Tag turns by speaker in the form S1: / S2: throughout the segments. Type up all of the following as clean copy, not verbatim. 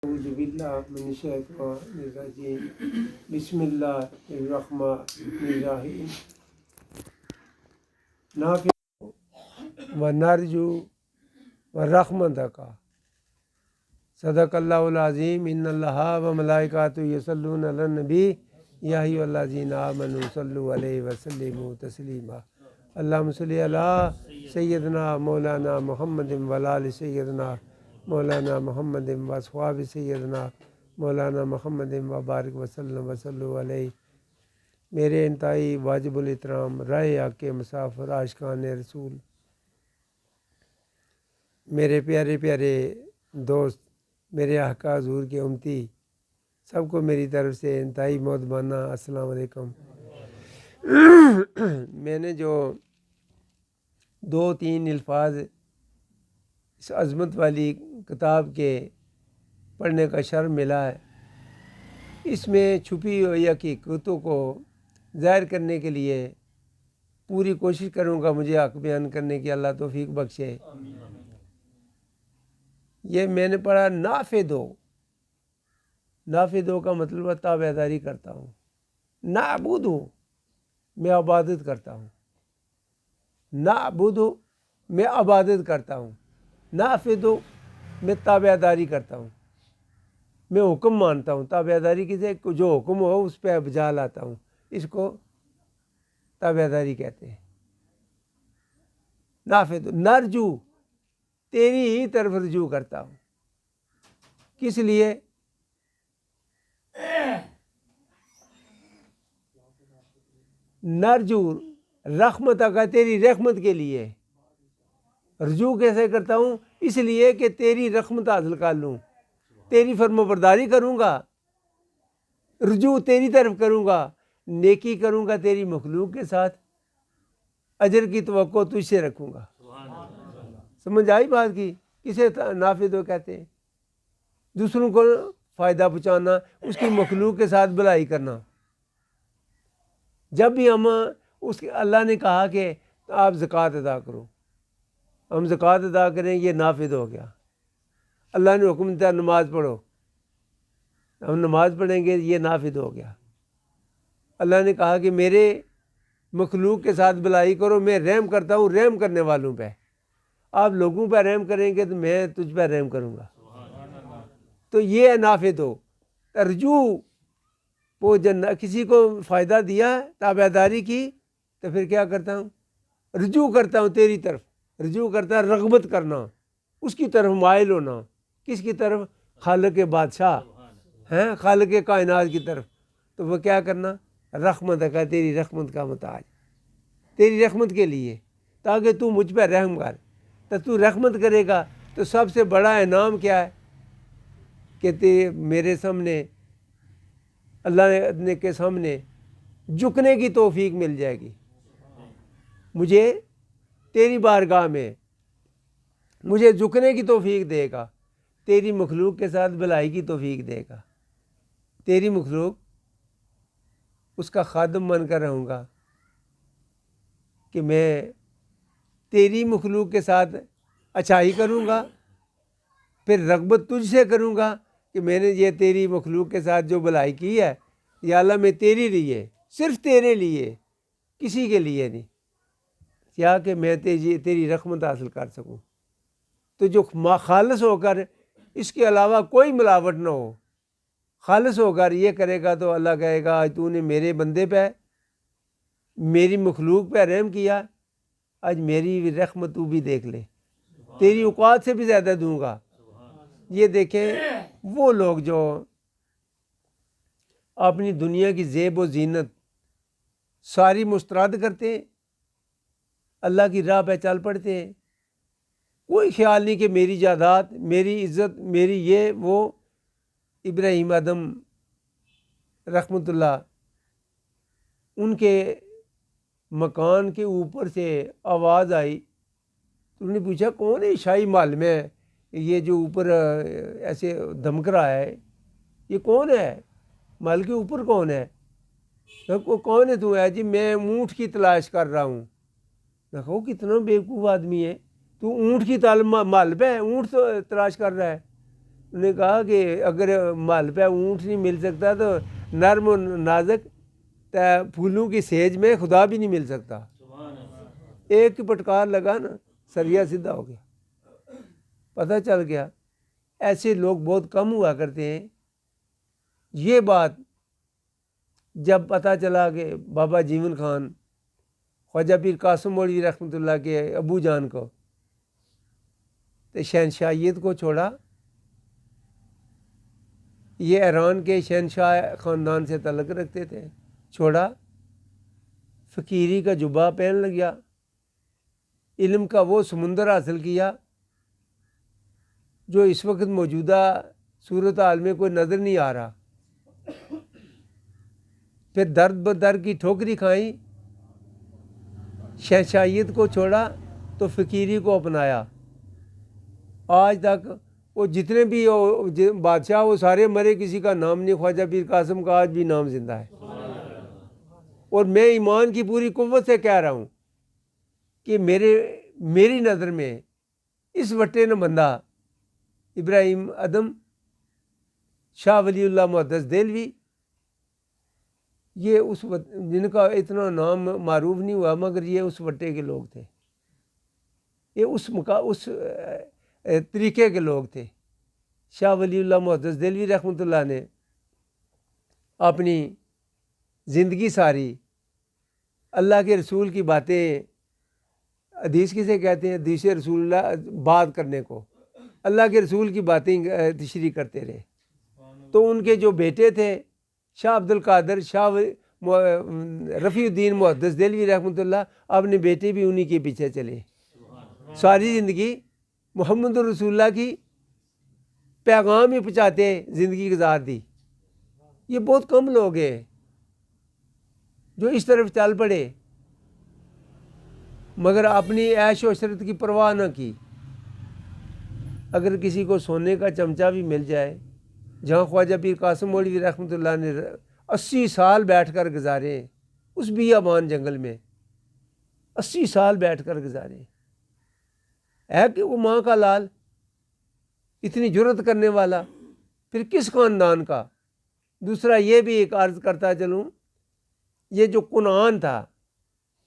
S1: اعوذ باللہ من الشیطان الرجیم بسم اللہ الرحمن الرحیم نافع و نرجو و رحمتک صدق اللہ العظیم ان اللہ و ملائکاتہ یصلون علی النبی یا ایھا الذین آمنوا صلوا علیہ وسلموا تسلیما اللہم صلی علی سیدنا مولانا محمد و علی آل سیدنا مولانا محمد و اصحاب سیدنا مولانا محمد و بارک وسلم وصلو علیہ۔ میرے انتہائی واجب الاحترام رائے حق مسافر عاشقان رسول، میرے پیارے پیارے دوست، میرے آقا حضور کے امتی، سب کو میری طرف سے انتہائی مؤدبانہ السلام علیکم۔ میں نے جو 2-3 الفاظ اس عظمت والی کتاب کے پڑھنے کا شرف ملا ہے، اس میں چھپی ہوئی حقیقتوں کو ظاہر کرنے کے لیے پوری کوشش کروں گا، مجھے حق بیان کرنے کی اللہ توفیق بخشے۔ یہ میں نے پڑھا نافذو کا مطلب ہے تابعداری کرتا ہوں، نعبدو میں عبادت کرتا ہوں، نعبدو میں عبادت کرتا ہوں، نافذو میں تابعداری کرتا ہوں، میں حکم مانتا ہوں۔ تابعداری کسے؟ جو حکم ہو اس پہ بجا لاتا ہوں، اس کو تابعداری کہتے ہیں۔ نافذ نرجو تیری ہی طرف رجوع کرتا ہوں، کس لیے؟ نرجو رحمت کا تیری رحمت کے لیے رجوع کیسے کرتا ہوں؟ اس لیے کہ تیری رحمت حاصل کر لوں، تیری فرمانبرداری کروں گا، رجوع تیری طرف کروں گا، نیکی کروں گا تیری مخلوق کے ساتھ، اجر کی توقع تجھ سے رکھوں گا۔ سمجھ آئی بات کی؟ کسے نافذ کہتے ہیں؟ دوسروں کو فائدہ پہنچانا، اس کی مخلوق کے ساتھ بھلائی کرنا۔ جب بھی ہم اللہ نے کہا کہ آپ زکوٰۃ ادا کرو، ہم زکوٰۃ ادا کریں، یہ نافذ ہو گیا۔ اللہ نے حکم دیا نماز پڑھو، ہم نماز پڑھیں گے، یہ نافذ ہو گیا۔ اللہ نے کہا کہ میرے مخلوق کے ساتھ بھلائی کرو، میں رحم کرتا ہوں رحم کرنے والوں پہ، آپ لوگوں پہ رحم کریں گے تو میں تجھ پہ رحم کروں گا۔ تو یہ ہے نافذ ہو۔ رجوع وہ کسی کو فائدہ دیا، تابعداری کی، تو پھر کیا کرتا ہوں؟ رجوع کرتا ہوں تیری طرف۔ رجوع کرتا ہے رغبت کرنا، اس کی طرف مائل ہونا۔ کس کی طرف؟ خالق بادشاہ ہیں، خالق کائنات کی طرف۔ تو وہ کیا کرنا؟ رحمت کا تیری رحمت کا محتاج، تیری رحمت کے لیے، تاکہ تو مجھ پہ رحم کر۔ تو رحمت کرے گا تو سب سے بڑا انعام کیا ہے کہ میرے سامنے، اللہ کے سامنے جھکنے کی توفیق مل جائے گی مجھے، تیری بارگاہ میں مجھے جھکنے کی توفیق دے گا، تیری مخلوق کے ساتھ بھلائی کی توفیق دے گا، تیری مخلوق اس کا خادم بن کر رہوں گا، کہ میں تیری مخلوق کے ساتھ اچھائی کروں گا، پھر رغبت تجھ سے کروں گا کہ میں نے یہ تیری مخلوق کے ساتھ جو بھلائی کی ہے، یا اللہ میں تیری لیے، صرف تیرے لیے، کسی کے لیے نہیں، کیا کہ میں تیری رحمت حاصل کر سکوں۔ تو جو خالص ہو کر اس کے علاوہ کوئی ملاوٹ نہ ہو، خالص ہو کر یہ کرے گا، تو اللہ کہے گا آج تو نے میرے بندے پہ، میری مخلوق پہ رحم کیا، آج میری رحمت تو بھی دیکھ لے، تیری اوقات سے بھی زیادہ دوں گا۔ یہ دیکھیں وہ لوگ جو اپنی دنیا کی زیب و زینت ساری مسترد کرتے ہیں، اللہ کی راہ پہ چل پڑتے ہیں، کوئی خیال نہیں کہ میری جائیداد، میری عزت، میری یہ وہ۔ ابراہیم ادم رحمۃ اللہ، ان کے مکان کے اوپر سے آواز آئی، تو انہوں نے پوچھا کون ہے شاہی محل میں یہ جو اوپر ایسے دمک رہا ہے، یہ کون ہے محل کے اوپر؟ کون ہے؟ کون ہے تو؟ ہے جی میں اونٹ کی تلاش کر رہا ہوں۔ دیکھو کتنا بیوقوف آدمی ہے، تو اونٹ کی محل پہ اونٹ تلاش کر رہا ہے؟ انہوں نے کہا کہ اگر مال پہ اونٹ نہیں مل سکتا تو نرم و نازک پھولوں کی سیج میں خدا بھی نہیں مل سکتا. ایک کی پٹکار لگا نا سریا سیدھا ہو گیا. پتہ چل گیا ایسے لوگ بہت کم ہوا کرتے ہیں. یہ بات جب پتہ چلا کہ بابا جیون خان خواجہ پیر قاسم مولوی رحمۃ اللہ کے ابو جان کو تو شہنشاہیت کو چھوڑا. یہ ایران کے شہنشاہ خاندان سے تعلق رکھتے تھے. چھوڑا, فقیری کا جبہ پہن لگیا, علم کا وہ سمندر حاصل کیا جو اس وقت موجودہ صورت حال میں کوئی نظر نہیں آ رہا. پھر درد بدر کی ٹھوکری کھائیں, شہنشاہیت کو چھوڑا تو فقیری کو اپنایا. آج تک وہ جتنے بھی بادشاہ وہ سارے مرے, کسی کا نام نہیں. خواجہ پیر قاسم کا آج بھی نام زندہ ہے. اور میں ایمان کی پوری قوت سے کہہ رہا ہوں کہ میری نظر میں اس وٹے نہ بندہ ابراہیم ادم شاہ ولی اللہ محدث دہلوی, یہ اس جن کا اتنا نام معروف نہیں ہوا مگر یہ اس وٹے کے لوگ تھے. یہ اس طریقے کے لوگ تھے. شاہ ولی اللہ محدث دہلوی رحمۃ اللہ نے اپنی زندگی ساری اللہ کے رسول کی باتیں, حدیث کسے کہتے ہیں, حدیث رسول اللہ بات کرنے کو, اللہ کے رسول کی باتیں تشریح کرتے رہے. تو ان کے جو بیٹے تھے شاہ عبد القادر شاہ رفیع الدین محدث دہلوی رحمۃ اللہ, اپنے بیٹے بھی انہی کے پیچھے چلے. ساری زندگی محمد رسول اللہ کی پیغام ہی پہنچاتے زندگی گزار دی. یہ بہت کم لوگ ہیں جو اس طرف چل پڑے مگر اپنی عیش و عشرت کی پرواہ نہ کی. اگر کسی کو سونے کا چمچہ بھی مل جائے, جہاں خواجہ پیر قاسم مولوی رحمۃ اللہ نے 80 سال بیٹھ کر گزارے اس بیابان جنگل میں, 80 سال بیٹھ کر گزارے, ہے کہ وہ ماں کا لال, اتنی جرت کرنے والا, پھر کس خاندان کا. دوسرا یہ بھی ایک عرض کرتا چلوں, یہ جو کنعان تھا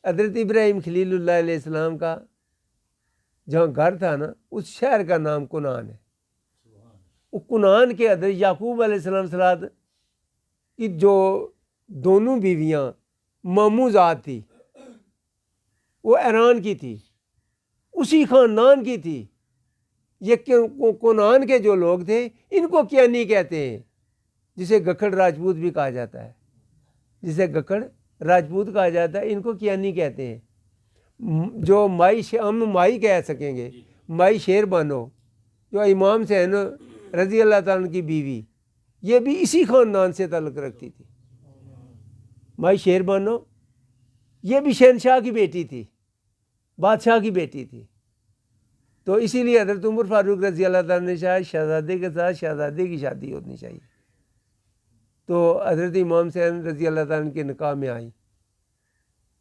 S1: حضرت ابراہیم خلیل اللہ علیہ السلام کا جہاں گھر تھا نا, اس شہر کا نام کنعان ہے. وہ کنعان کے حضرت یعقوب علیہ السلام صلوات کی جو دونوں بیویاں ماموں ذات تھی وہ ایران کی تھی, اسی خاندان کی تھی. یہ کنعان کے جو لوگ تھے ان کو کیانی کہتے ہیں, جسے گکھڑ راجپوت بھی کہا جاتا ہے, جسے گکھڑ راجپوت کہا جاتا ہے, ان کو کیانی کہتے ہیں. جو ہم مائی کہہ سکیں گے, مائی شیر بانو جو امام حسین رضی اللہ تعالیٰ عنہ کی بیوی, یہ بھی اسی خاندان سے تعلق رکھتی تھی. مائی شیر بانو یہ بھی شہنشاہ کی بیٹی تھی, بادشاہ کی بیٹی تھی. تو اسی لیے حضرت عمر فاروق رضی اللہ تعالیٰ نے شاید شہزادے کے ساتھ شہزادے کی شادی ہونی چاہیے. تو حضرت امام حسین رضی اللہ تعالیٰ عنہ کے نکاح میں آئی.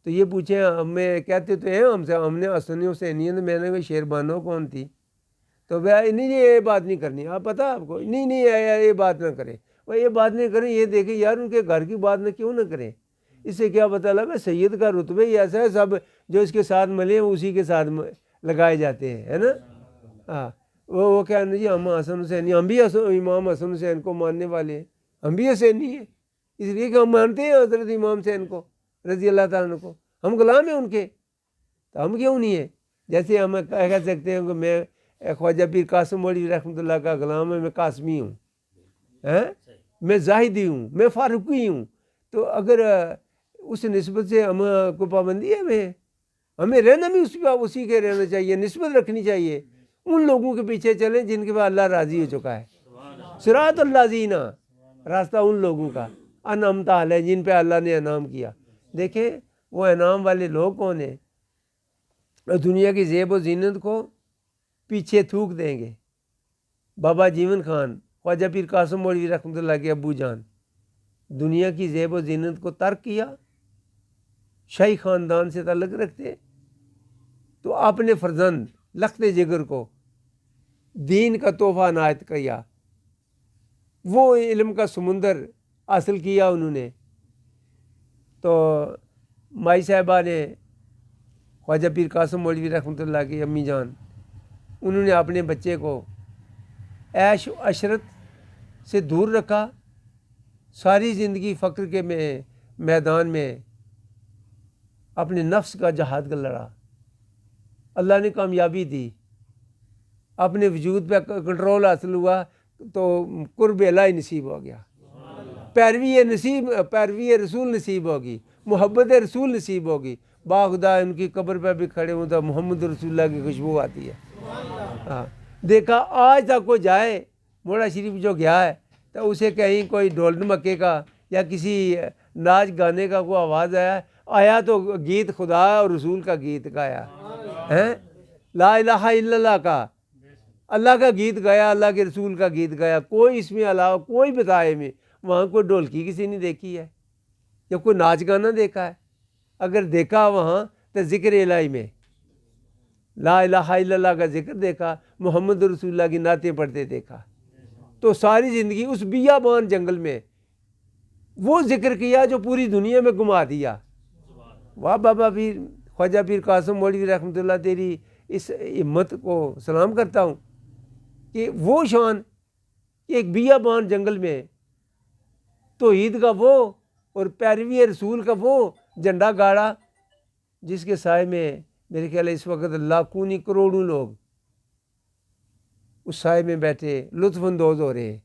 S1: تو یہ پوچھیں ہمیں کہتے تو ہیں ہم نے حسن حسینی, میں نے کہا شیر بانو کون تھی؟ تو بھائی نہیں یہ بات نہیں کرنی, آپ پتہ آپ کو نہیں یہ بات نہ کریں. وہ یہ بات نہیں کریں, یہ دیکھیں یار ان کے گھر کی بات نہ کیوں نہ کریں. اس سے کیا پتہ لگا سید کا رتبہ ہی ایسا ہے, سب جو اس کے ساتھ ملے اسی کے ساتھ لگائے جاتے ہیں, ہے نا. ہاں وہ کہنا جی ہم حسن حسینی, ہم بھی امام حسن حسین کو ماننے والے ہیں, ہم بھی حسینی ہیں, اس لیے کہ ہم مانتے ہیں حضرت امام حسین کو رضی اللہ تعالیٰ عنہ کو, ہم غلام ہیں ان کے. تو ہم کیوں نہیں ہیں؟ جیسے ہم کہہ سکتے ہیں کہ میں خواجہ پیر قاسم مولوی رحمۃ اللہ کا غلام ہے, میں قاسمی ہوں, میں زاہدی ہوں, میں فاروقی ہوں. تو اگر اس نسبت سے ہم کو پابندی ہے, ہمیں رہنا بھی اسی کے رہنا چاہیے, نسبت رکھنی چاہیے. ان لوگوں کے پیچھے چلیں جن کے بعد اللہ راضی ہو چکا ہے. صراط اللہ زینہ, راستہ ان لوگوں کا انعمت علیہ جن پہ اللہ نے انعام کیا. دیکھیں وہ انعام والے لوگ کون ہیں؟ دنیا کی زیب و زینت کو پیچھے تھوک دیں گے. بابا جیون خان خواجہ پیر قاسم مولوی رحمۃ اللہ کے ابو جان دنیا کی زیب و زینت کو ترک کیا, شاہی خاندان سے تعلق رکھتے, تو اپنے فرزند لخت جگر کو دین کا تحفہ عنایت کیا وہ علم کا سمندر حاصل کیا انہوں نے. تو مائی صاحبہ نے خواجہ پیر قاسم مولوی رحمۃ اللہ کی امی جان، انہوں نے اپنے بچے کو عیش و عشرت سے دور رکھا، ساری زندگی فقر کے میدان میں اپنے نفس کا جہاد لڑا، اللہ نے کامیابی دی، اپنے وجود پہ کنٹرول حاصل ہوا تو قرب الہی نصیب ہو گیا، پیروی رسول نصیب ہوگی، محبت رسول نصیب ہوگی. باخدا ان کی قبر پہ بھی کھڑے ہوں تو محمد رسول اللہ کی خوشبو آتی ہے. ہاں دیکھا آج تک کو جائے موڑا شریف جو گیا ہے تو اسے کہیں کوئی ڈھول ڈھمکے کا یا کسی ناچ گانے کا کوئی آواز آیا تو گیت خدا اور رسول کا گیت گایا ہے، لا الہ الا اللہ کا، اللہ کا گیت گایا، اللہ کے رسول کا گیت گایا. کوئی اس میں علاوہ کوئی بتائے میں وہاں کوئی ڈھولکی کسی نے دیکھی ہے یا کوئی ناچ گانا دیکھا ہے؟ اگر دیکھا وہاں تو ذکر الہی میں لا الہ الا اللہ کا ذکر دیکھا، محمد رسول اللہ کی نعتیں پڑھتے دیکھا. تو ساری زندگی اس بیابان جنگل میں وہ ذکر کیا جو پوری دنیا میں گھما دیا. واہ بابا پیر خواجہ پیر قاسم مولوی رحمۃ اللہ تیری اس ہمت کو سلام کرتا ہوں کہ وہ شان ایک بیابان جنگل میں توحید کا وہ اور پیروی رسول کا وہ جھنڈا گاڑا جس کے سائے میں میرے خیال ہے اس وقت لاکھوں نہیں کروڑوں لوگ اس سائے میں بیٹھے لطف اندوز ہو رہے ہیں.